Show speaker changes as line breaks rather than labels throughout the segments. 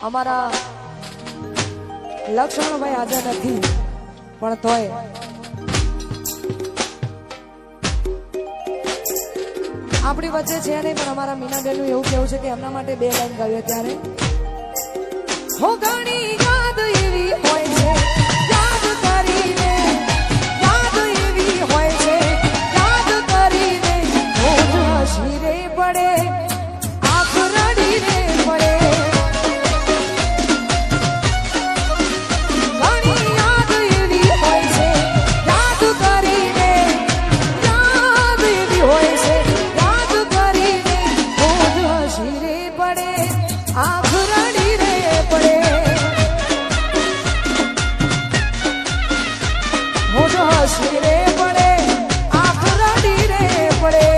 અમારા લક્ષ્મણભાઈ હાજર નથી પણ તોય આપણી વચ્ચે છે નહીં, પણ અમારા મીનાબેનનું એવું કેવું છે કે એમના માટે 2 લાઈન ગાવીએ. ત્યારે હો ઘણી યાદ એવી હોય છે, યાદ કરીને યાદ એવી હોય છે, યાદ કરીને રોજ હસી રે પડે, આંખ રડી રે પડે. ઘણી યાદ એવી હોય છે, યાદ કરીને યાદ એવી હોય છે, યાદ કરીને રોજ હસી રે પડે, આંખ રડી રે પડે. રોજ હસી રે પડે, આંખ રડી રે પડે.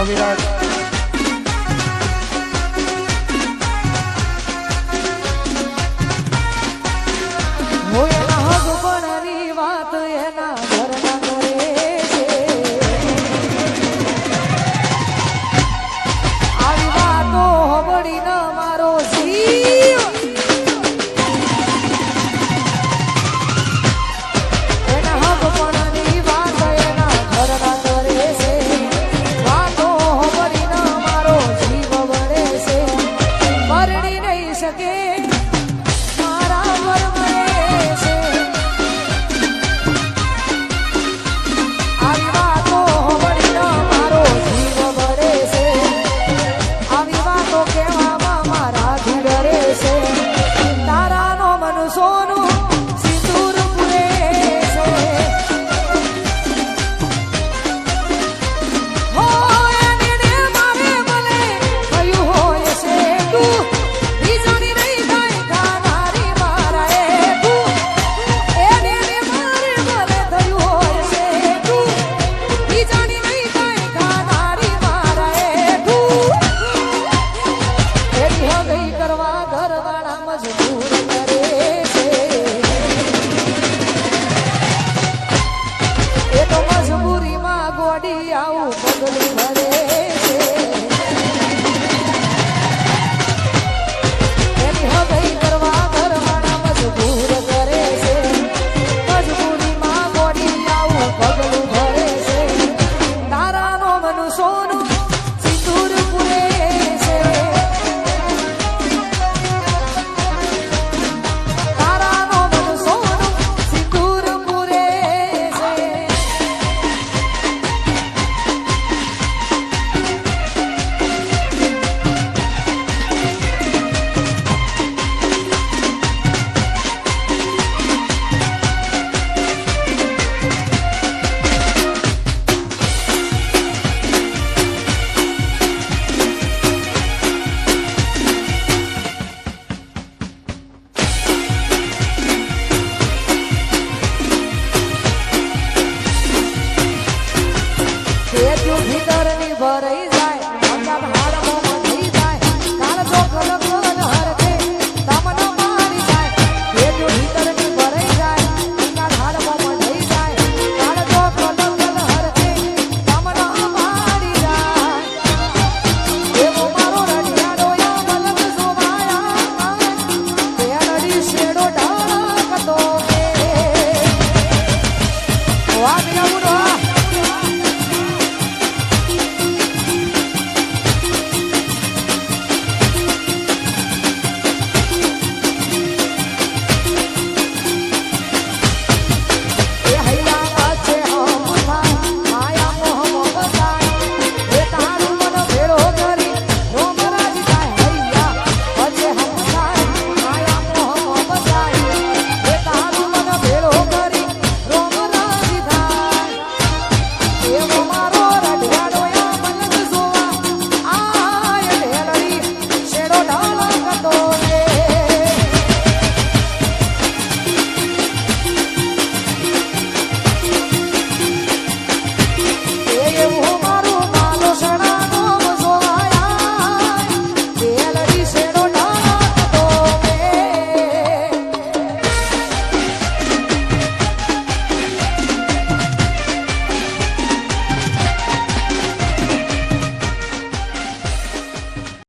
વિરાટ
એના હગપણની વાત એના ઘરના કરે છે, આવી વાતો હબડી ન મારો જીવ. એના હગપણની વાત એના ઘરના કરે છે, વાતો હબડી ન મારો જીવ વળે છે. પરણી નહીં શકે મારા પર મળે છે, આવી વાતો હબડી ન મારો જીવ વળે છે, આવી વાતો કહેવામાં મારાથી ડરે છે. તારાનો મન સોનું સિંદૂર પૂરે છે, હો એને મારે મને કયું હોય છે તું, બીજાની નહીં થાય ખાનારી મારા એ તું. એને મારે મને થયું હોય છે તું, બીજાની નહીં થાય ખાનારી મારા એ તું. એની હગઈ કરવા